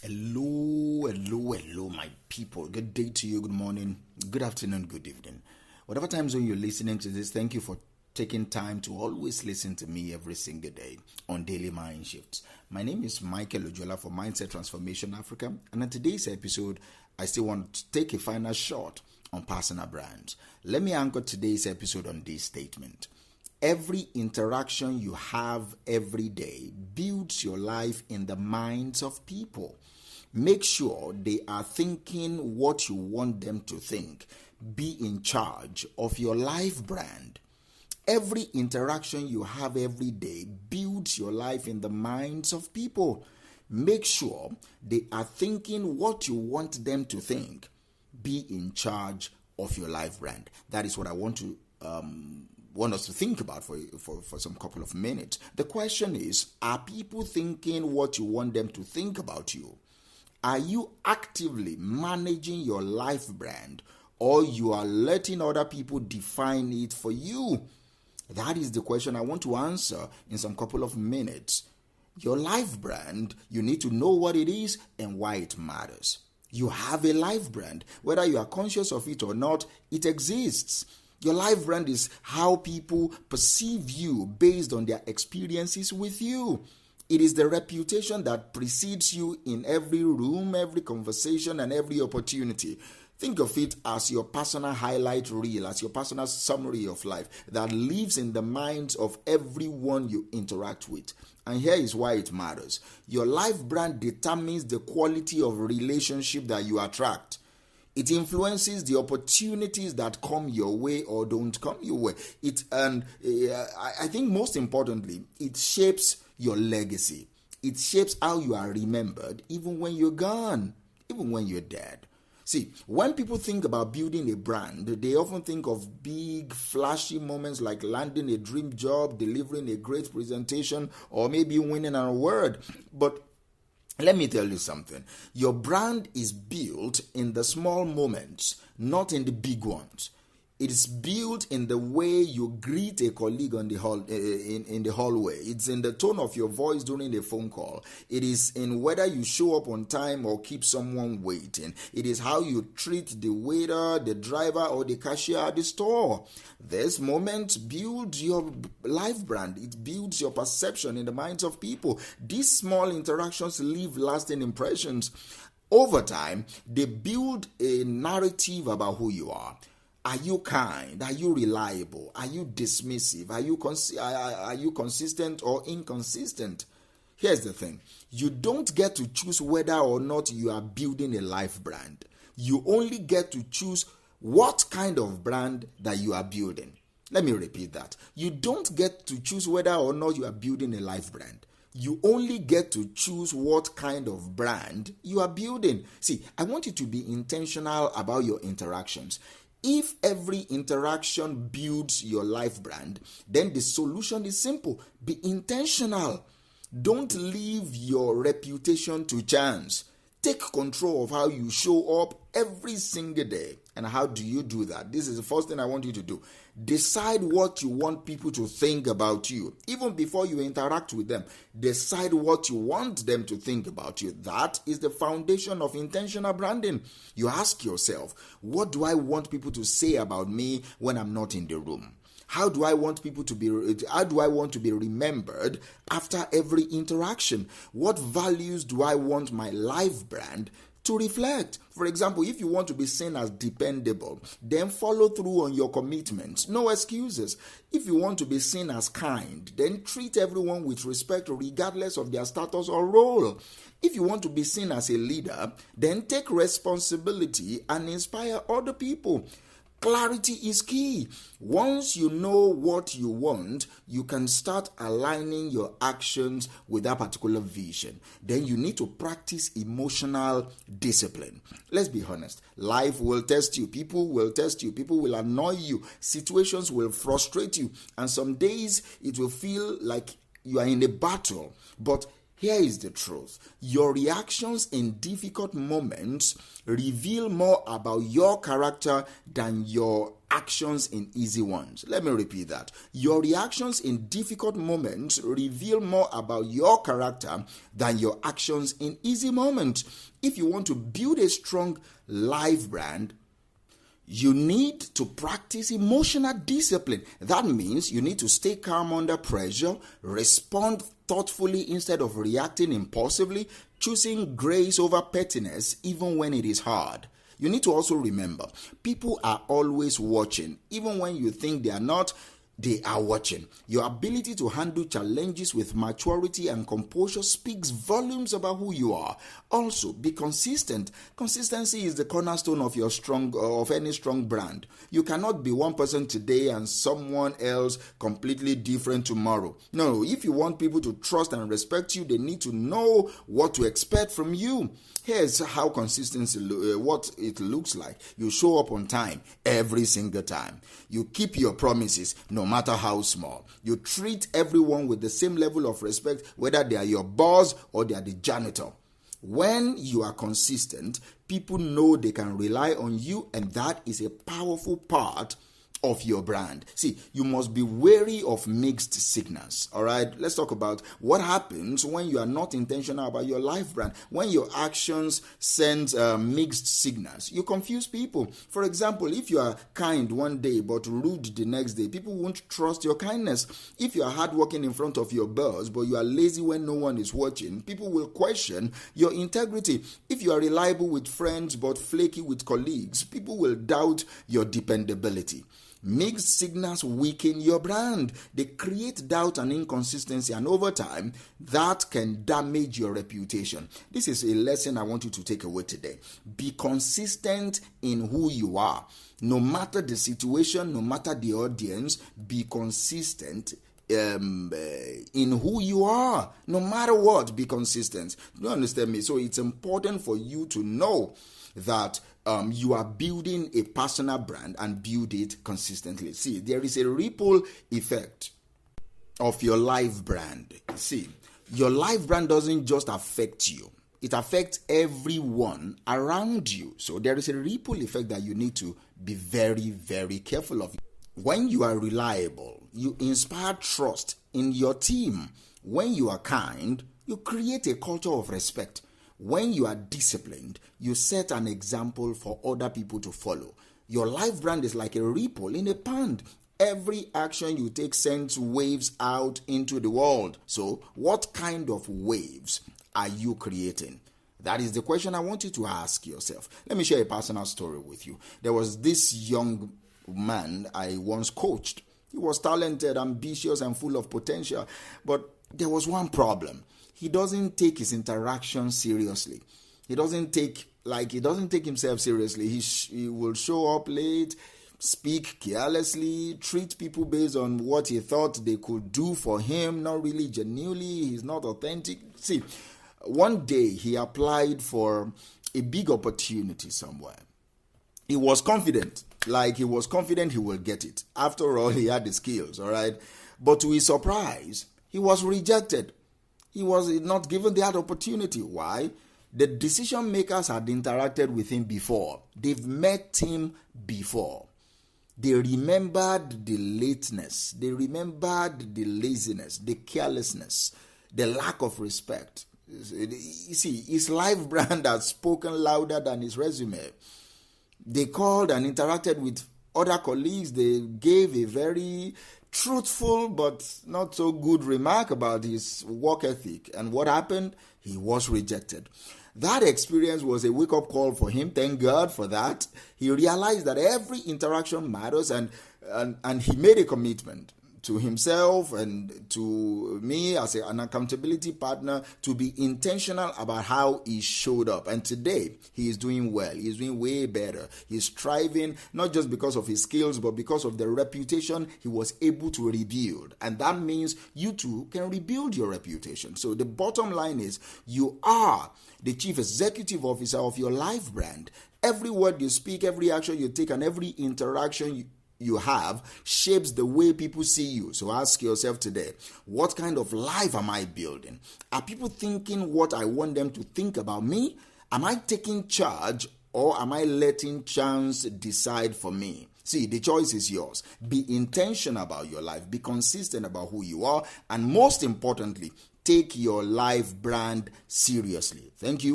Hello, my people. Good day to you, good morning, good afternoon, good evening. Whatever time zone you're listening to this, thank you for taking time to always listen to me every single day on Daily Mind Shifts. My name is Michael Ojola for Mindset Transformation Africa, and in today's episode, I still want to take a final shot on personal brands. Let me anchor today's episode on this statement. Every interaction you have every day builds your life in the minds of people. Make sure they are thinking what you want them to think. Be in charge of your life brand. Every interaction you have every day builds your life in the minds of people. Make sure they are thinking what you want them to think. Be in charge of your life brand. That is what I want us to think about for some couple of minutes. The question is, are people thinking what you want them to think about you? Are you actively managing your life brand, or you are letting other people define it for you? That is the question I want to answer in some couple of minutes. Your life brand, you need to know what it is and why it matters. You have a life brand. Whether you are conscious of it or not, it exists. Your life brand is how people perceive you based on their experiences with you. It is the reputation that precedes you in every room, every conversation, and every opportunity. Think of it as your personal highlight reel, as your personal summary of life that lives in the minds of everyone you interact with. And here is why it matters. Your life brand determines the quality of relationship that you attract. It influences the opportunities that come your way or don't come your way. I think most importantly, it shapes your legacy. It shapes how you are remembered, even when you're gone, even when you're dead. See, when people think about building a brand, they often think of big, flashy moments like landing a dream job, delivering a great presentation, or maybe winning an award. But let me tell you something. Your brand is built in the small moments, not in the big ones. It is built in the way you greet a colleague on the in the hallway. It's in the tone of your voice during a phone call. It is in whether you show up on time or keep someone waiting. It is how you treat the waiter, the driver, or the cashier at the store. This moment builds your life brand. It builds your perception in the minds of people. These small interactions leave lasting impressions. Over time, they build a narrative about who you are. Are you kind? Are you reliable? Are you dismissive? Are you consistent or inconsistent? Here's the thing. You don't get to choose whether or not you are building a life brand. You only get to choose what kind of brand that you are building. Let me repeat that. You don't get to choose whether or not you are building a life brand. You only get to choose what kind of brand you are building. See, I want you to be intentional about your interactions. If every interaction builds your life brand, then the solution is simple. Be intentional. Don't leave your reputation to chance. Take control of how you show up every single day. And how do you do that? This is the first thing I want you to do. Decide what you want people to think about you. Even before you interact with them, decide what you want them to think about you. That is the foundation of intentional branding. You ask yourself, what do I want people to say about me when I'm not in the room? How do I want to be remembered after every interaction? What values do I want my life brand to reflect? For example, if you want to be seen as dependable, then follow through on your commitments. No excuses. If you want to be seen as kind, then treat everyone with respect regardless of their status or role. If you want to be seen as a leader, then take responsibility and inspire other people. Clarity is key. Once you know what you want, you can start aligning your actions with that particular vision. Then you need to practice emotional discipline. Let's be honest. Life will test you. People will test you. People will annoy you. Situations will frustrate you. And some days it will feel like you are in a battle. But here is the truth. Your reactions in difficult moments reveal more about your character than your actions in easy ones. Let me repeat that. Your reactions in difficult moments reveal more about your character than your actions in easy moments. If you want to build a strong life brand, you need to practice emotional discipline. That means you need to stay calm under pressure, respond thoughtfully instead of reacting impulsively, choosing grace over pettiness even when it is hard. You need to also remember, people are always watching. Even when you think they are not, they are watching. Your ability to handle challenges with maturity and composure speaks volumes about who you are. Also, be consistent. Consistency is the cornerstone of any strong brand. You cannot be one person today and someone else completely different tomorrow. No, if you want people to trust and respect you, they need to know what to expect from you. Here's how consistency, what it looks like. You show up on time every single time. You keep your promises no matter how small. You treat everyone with the same level of respect, whether they are your boss or they are the janitor. When you are consistent, people know they can rely on you, and that is a powerful part of your brand. See, you must be wary of mixed signals. All right, let's talk about what happens when you are not intentional about your life brand. When your actions send mixed signals, you confuse people. For example, if you are kind one day but rude the next day, people won't trust your kindness. If you are hardworking in front of your boss but you are lazy when no one is watching, people will question your integrity. If you are reliable with friends but flaky with colleagues, people will doubt your dependability. Mixed signals weaken your brand. They create doubt and inconsistency, and over time, that can damage your reputation. This is a lesson I want you to take away today. Be consistent in who you are. No matter the situation, no matter the audience, be consistent in who you are. No matter what, be consistent. Do you understand me? So it's important for you to know that you are building a personal brand and build it consistently. See, there is a ripple effect of your life brand. See, your life brand doesn't just affect you. It affects everyone around you. So there is a ripple effect that you need to be very, very careful of. When you are reliable, you inspire trust in your team. When you are kind, you create a culture of respect. When you are disciplined, you set an example for other people to follow. Your life brand is like a ripple in a pond. Every action you take sends waves out into the world. So, what kind of waves are you creating? That is the question I want you to ask yourself. Let me share a personal story with you. There was this young man I once coached. He was talented, ambitious, and full of potential. But there was one problem. He doesn't take his interaction seriously. He doesn't take himself seriously. He will show up late, speak carelessly, treat people based on what he thought they could do for him, not really genuinely. He's not authentic. See, one day he applied for a big opportunity somewhere. He was confident. He will get it. After all, he had the skills, all right? But to his surprise, he was rejected. He was not given that opportunity. Why? The decision makers had interacted with him before. They've met him before. They remembered the lateness. They remembered the laziness, the carelessness, the lack of respect. You see, his life brand had spoken louder than his resume. They called and interacted with other colleagues. They gave a very truthful but not so good remark about his work ethic. And what happened? He was rejected. That experience was a wake-up call for him. Thank God for that. He realized that every interaction matters, and he made a commitment to himself and to me as an accountability partner to be intentional about how he showed up. And today, he is doing well. He is doing way better. He's thriving, not just because of his skills, but because of the reputation he was able to rebuild. And that means you too can rebuild your reputation. So the bottom line is, you are the chief executive officer of your life brand. Every word you speak, every action you take, and every interaction you have shapes the way people see you. So ask yourself today, what kind of life am I building? Are people thinking what I want them to think about me? Am I taking charge, or am I letting chance decide for me? See, the choice is yours. Be intentional about your life. Be consistent about who you are. And most importantly, take your life brand seriously. Thank you.